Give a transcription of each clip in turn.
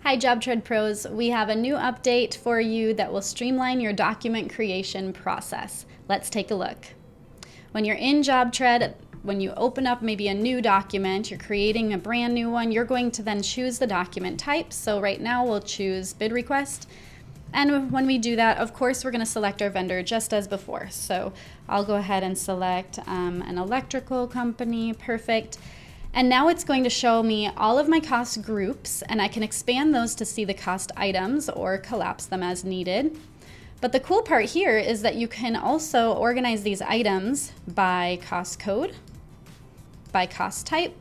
Hi JobTread pros, we have a new update for you that will streamline your document creation process. Let's take a look. When you're in JobTread, when you open up maybe a new document, you're creating a brand new one, you're going to then choose the document type. So right now we'll choose bid request. And when we do that, of course, we're going to select our vendor just as before. So I'll go ahead and select an electrical company, perfect. And now it's going to show me all of my cost groups, and I can expand those to see the cost items or collapse them as needed. But the cool part here is that you can also organize these items by cost code, by cost type,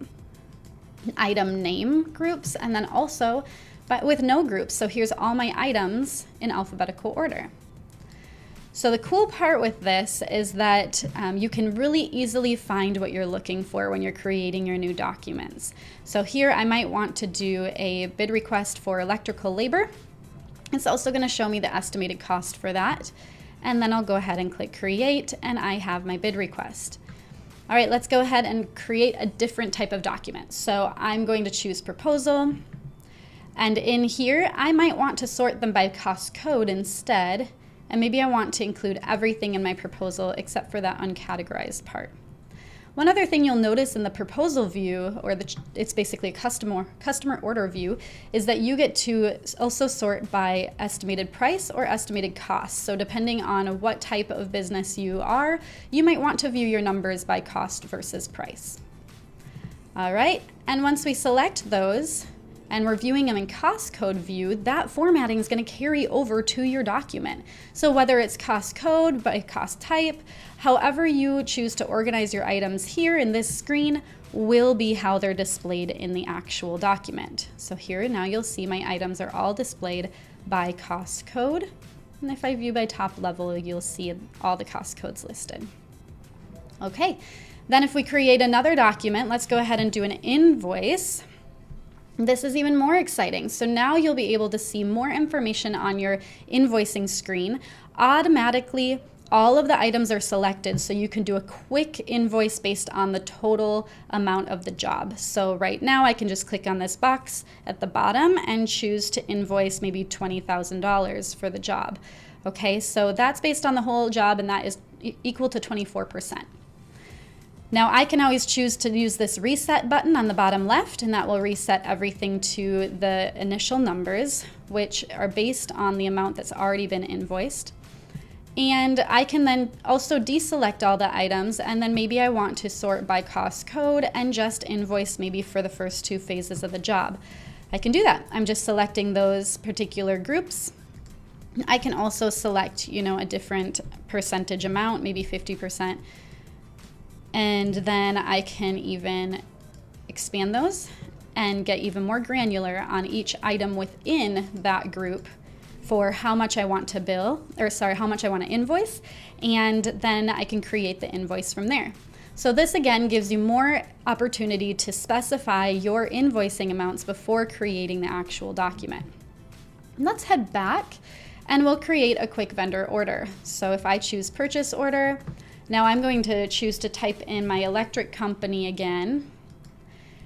item name groups, and then also with no groups. So here's all my items in alphabetical order. So the cool part with this is that you can really easily find what you're looking for when you're creating your new documents. So here I might want to do a bid request for electrical labor. It's also going to show me the estimated cost for that. And then I'll go ahead and click create, and I have my bid request. All right, let's go ahead and create a different type of document. So I'm going to choose proposal. And in here, I might want to sort them by cost code instead. And maybe I want to include everything in my proposal except for that uncategorized part. One other thing you'll notice in the proposal view, or it's basically a customer order view, is that you get to also sort by estimated price or estimated cost. So depending on what type of business you are, you might want to view your numbers by cost versus price. All right, and once we select those, and we're viewing them in cost code view, that formatting is going to carry over to your document. So whether it's cost code by cost type, however you choose to organize your items here in this screen will be how they're displayed in the actual document. So here now you'll see my items are all displayed by cost code. And if I view by top level, you'll see all the cost codes listed. Okay, then if we create another document, let's go ahead and do an invoice. This is even more exciting. So now you'll be able to see more information on your invoicing screen. Automatically, all of the items are selected, so you can do a quick invoice based on the total amount of the job. So right now I can just click on this box at the bottom and choose to invoice maybe $20,000 for the job. Okay, so that's based on the whole job, and that is equal to 24%. Now I can always choose to use this reset button on the bottom left, and that will reset everything to the initial numbers, which are based on the amount that's already been invoiced. And I can then also deselect all the items, and then maybe I want to sort by cost code and just invoice maybe for the first two phases of the job. I can do that. I'm just selecting those particular groups. I can also select, a different percentage amount, maybe 50%. And then I can even expand those and get even more granular on each item within that group for how much I want to how much I want to invoice, and then I can create the invoice from there. So this again gives you more opportunity to specify your invoicing amounts before creating the actual document. Let's head back and we'll create a quick vendor order. So if I choose purchase order, now I'm going to choose to type in my electric company again.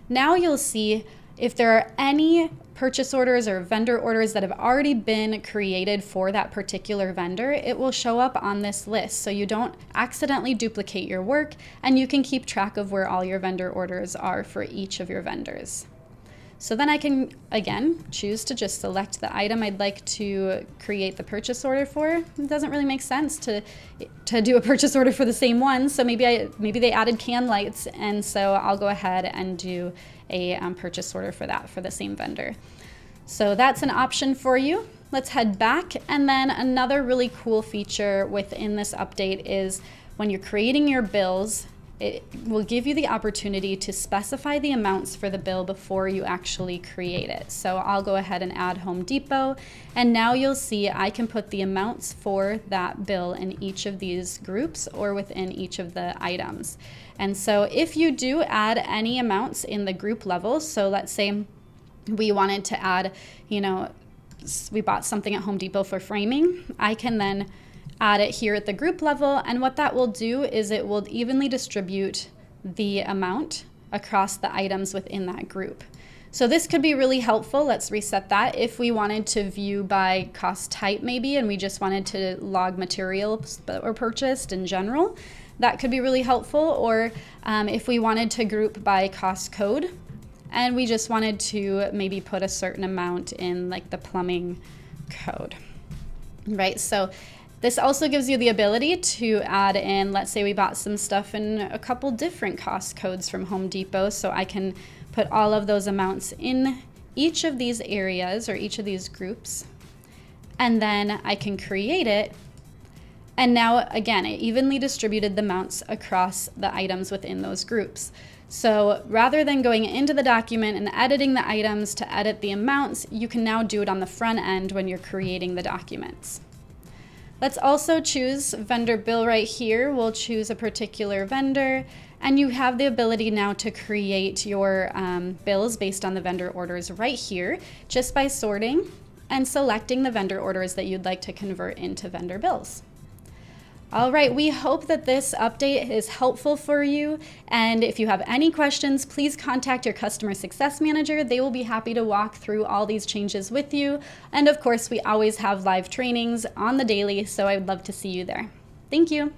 Now you'll see if there are any purchase orders or vendor orders that have already been created for that particular vendor, it will show up on this list so you don't accidentally duplicate your work, and you can keep track of where all your vendor orders are for each of your vendors. So then I can, again, choose to just select the item I'd like to create the purchase order for. It doesn't really make sense to do a purchase order for the same one, so maybe they added can lights, and so I'll go ahead and do a purchase order for that for the same vendor. So that's an option for you. Let's head back, and then another really cool feature within this update is when you're creating your bills, it will give you the opportunity to specify the amounts for the bill before you actually create it. So I'll go ahead and add Home Depot, and now you'll see I can put the amounts for that bill in each of these groups or within each of the items. And so if you do add any amounts in the group level, so let's say we wanted to add, we bought something at Home Depot for framing, I can then add it here at the group level, and what that will do is it will evenly distribute the amount across the items within that group. So this could be really helpful. Let's reset that. If we wanted to view by cost type maybe, and we just wanted to log materials that were purchased in general, that could be really helpful. Or if we wanted to group by cost code, and we just wanted to maybe put a certain amount in like the plumbing code, right? So this also gives you the ability to add in, let's say we bought some stuff in a couple different cost codes from Home Depot, so I can put all of those amounts in each of these areas or each of these groups, and then I can create it. And now again, it evenly distributed the amounts across the items within those groups. So rather than going into the document and editing the items to edit the amounts, you can now do it on the front end when you're creating the documents. Let's also choose vendor bill right here. We'll choose a particular vendor, and you have the ability now to create your bills based on the vendor orders right here, just by sorting and selecting the vendor orders that you'd like to convert into vendor bills. All right, we hope that this update is helpful for you. And if you have any questions, please contact your customer success manager. They will be happy to walk through all these changes with you. And of course, we always have live trainings on the daily, so I would love to see you there. Thank you.